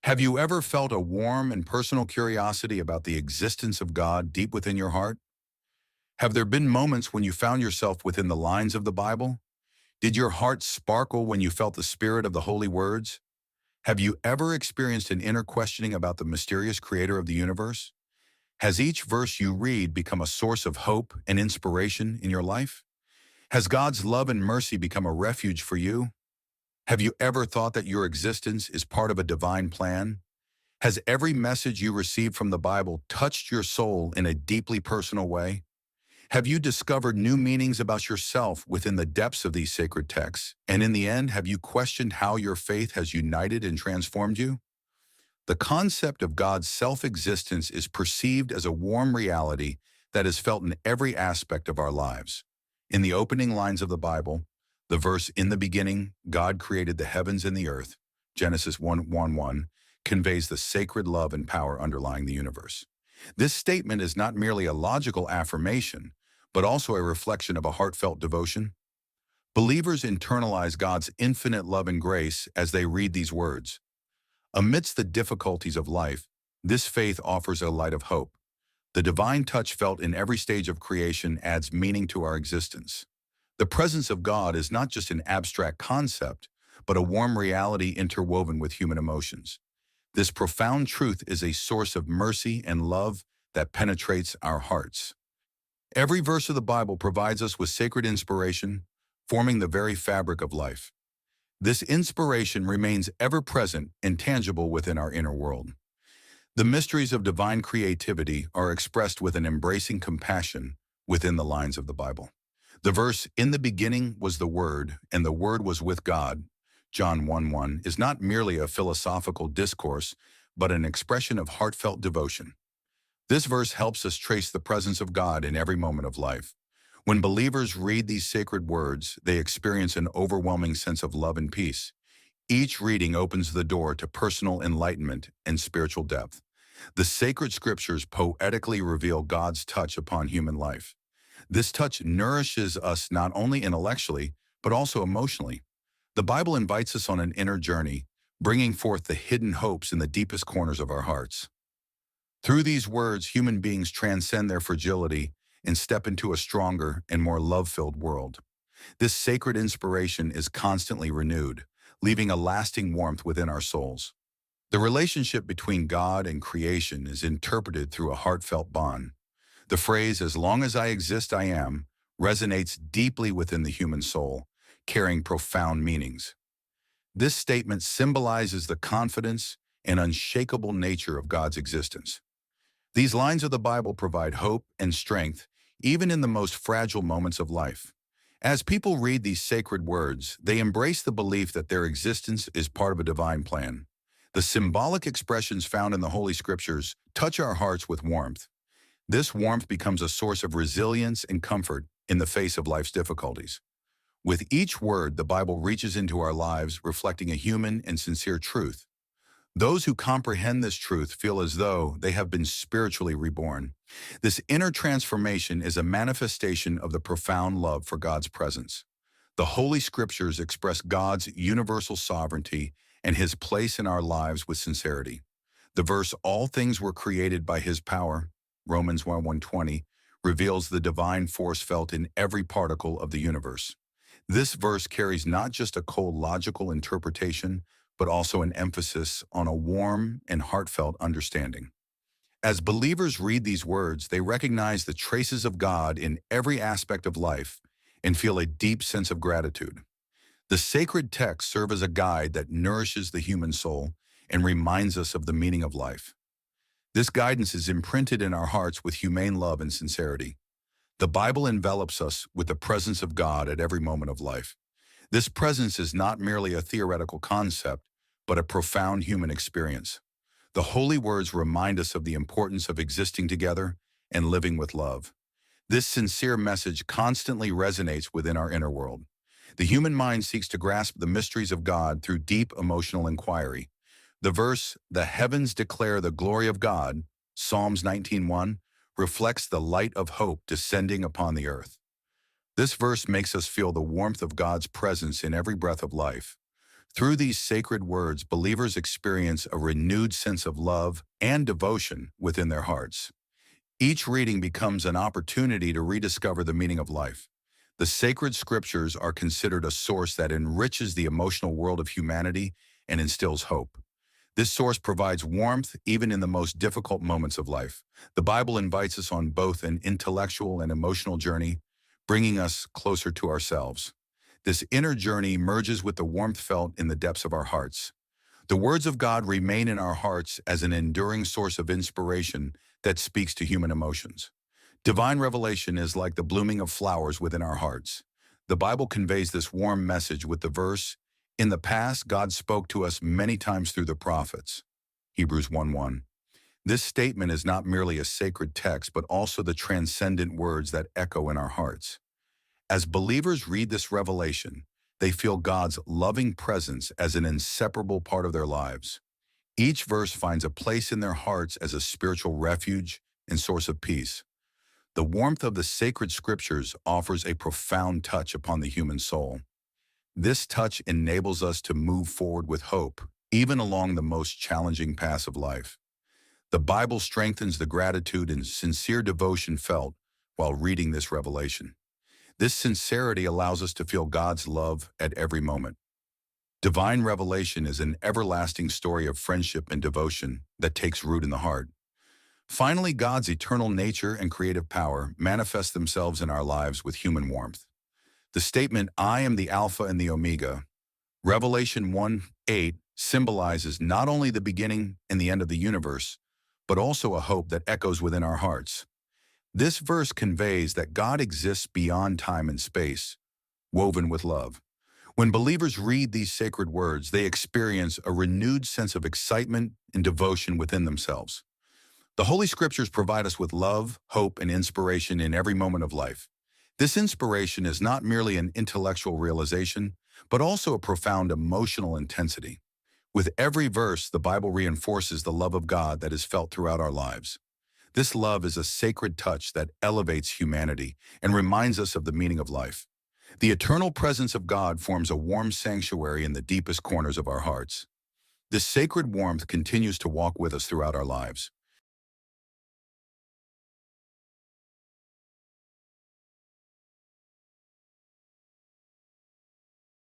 Have you ever felt a warm and personal curiosity about the existence of God deep within your heart? Have there been moments when you found yourself within the lines of the Bible? Did your heart sparkle when you felt the spirit of the holy words? Have you ever experienced an inner questioning about the mysterious creator of the universe? Has each verse you read become a source of hope and inspiration in your life? Has God's love and mercy become a refuge for you? Have you ever thought that your existence is part of a divine plan? Has every message you received from the Bible touched your soul in a deeply personal way? Have you discovered new meanings about yourself within the depths of these sacred texts? And in the end, have you questioned how your faith has united and transformed you? The concept of God's self-existence is perceived as a warm reality that is felt in every aspect of our lives. In the opening lines of the Bible, the verse, "In the beginning, God created the heavens and the earth," Genesis 1:1, conveys the sacred love and power underlying the universe. This statement is not merely a logical affirmation, but also a reflection of a heartfelt devotion. Believers internalize God's infinite love and grace as they read these words. Amidst the difficulties of life, this faith offers a light of hope. The divine touch felt in every stage of creation adds meaning to our existence. The presence of God is not just an abstract concept, but a warm reality interwoven with human emotions. This profound truth is a source of mercy and love that penetrates our hearts. Every verse of the Bible provides us with sacred inspiration, forming the very fabric of life. This inspiration remains ever present and tangible within our inner world. The mysteries of divine creativity are expressed with an embracing compassion within the lines of the Bible. The verse, "In the beginning was the Word, and the Word was with God," John 1:1, is not merely a philosophical discourse, but an expression of heartfelt devotion. This verse helps us trace the presence of God in every moment of life. When believers read these sacred words, they experience an overwhelming sense of love and peace. Each reading opens the door to personal enlightenment and spiritual depth. The sacred scriptures poetically reveal God's touch upon human life. This touch nourishes us not only intellectually, but also emotionally. The Bible invites us on an inner journey, bringing forth the hidden hopes in the deepest corners of our hearts. Through these words, human beings transcend their fragility and step into a stronger and more love-filled world. This sacred inspiration is constantly renewed, leaving a lasting warmth within our souls. The relationship between God and creation is interpreted through a heartfelt bond. The phrase, "As long as I exist, I am," resonates deeply within the human soul, carrying profound meanings. This statement symbolizes the confidence and unshakable nature of God's existence. These lines of the Bible provide hope and strength, even in the most fragile moments of life. As people read these sacred words, they embrace the belief that their existence is part of a divine plan. The symbolic expressions found in the Holy Scriptures touch our hearts with warmth. This warmth becomes a source of resilience and comfort in the face of life's difficulties. With each word, the Bible reaches into our lives, reflecting a human and sincere truth. Those who comprehend this truth feel as though they have been spiritually reborn. This inner transformation is a manifestation of the profound love for God's presence. The Holy Scriptures express God's universal sovereignty and His place in our lives with sincerity. The verse, "All things were created by His power," Romans 1:20, reveals the divine force felt in every particle of the universe. This verse carries not just a cold logical interpretation, but also an emphasis on a warm and heartfelt understanding. As believers read these words, they recognize the traces of God in every aspect of life and feel a deep sense of gratitude. The sacred texts serve as a guide that nourishes the human soul and reminds us of the meaning of life. This guidance is imprinted in our hearts with humane love and sincerity. The Bible envelops us with the presence of God at every moment of life. This presence is not merely a theoretical concept, but a profound human experience. The holy words remind us of the importance of existing together and living with love. This sincere message constantly resonates within our inner world. The human mind seeks to grasp the mysteries of God through deep emotional inquiry. The verse, "The heavens declare the glory of God," Psalms 19:1, reflects the light of hope descending upon the earth. This verse makes us feel the warmth of God's presence in every breath of life. Through these sacred words, believers experience a renewed sense of love and devotion within their hearts. Each reading becomes an opportunity to rediscover the meaning of life. The sacred scriptures are considered a source that enriches the emotional world of humanity and instills hope. This source provides warmth even in the most difficult moments of life. The Bible invites us on both an intellectual and emotional journey, bringing us closer to ourselves. This inner journey merges with the warmth felt in the depths of our hearts. The words of God remain in our hearts as an enduring source of inspiration that speaks to human emotions. Divine revelation is like the blooming of flowers within our hearts. The Bible conveys this warm message with the verse, "In the past, God spoke to us many times through the prophets." Hebrews 1:1. This statement is not merely a sacred text, but also the transcendent words that echo in our hearts. As believers read this revelation, they feel God's loving presence as an inseparable part of their lives. Each verse finds a place in their hearts as a spiritual refuge and source of peace. The warmth of the sacred scriptures offers a profound touch upon the human soul. This touch enables us to move forward with hope, even along the most challenging paths of life. The Bible strengthens the gratitude and sincere devotion felt while reading this revelation. This sincerity allows us to feel God's love at every moment. Divine revelation is an everlasting story of friendship and devotion that takes root in the heart. Finally, God's eternal nature and creative power manifest themselves in our lives with human warmth. The statement, "I am the Alpha and the Omega," Revelation 1:8, symbolizes not only the beginning and the end of the universe, but also a hope that echoes within our hearts. This verse conveys that God exists beyond time and space, woven with love. When believers read these sacred words, they experience a renewed sense of excitement and devotion within themselves. The Holy Scriptures provide us with love, hope, and inspiration in every moment of life. This inspiration is not merely an intellectual realization, but also a profound emotional intensity. With every verse, the Bible reinforces the love of God that is felt throughout our lives. This love is a sacred touch that elevates humanity and reminds us of the meaning of life. The eternal presence of God forms a warm sanctuary in the deepest corners of our hearts. This sacred warmth continues to walk with us throughout our lives.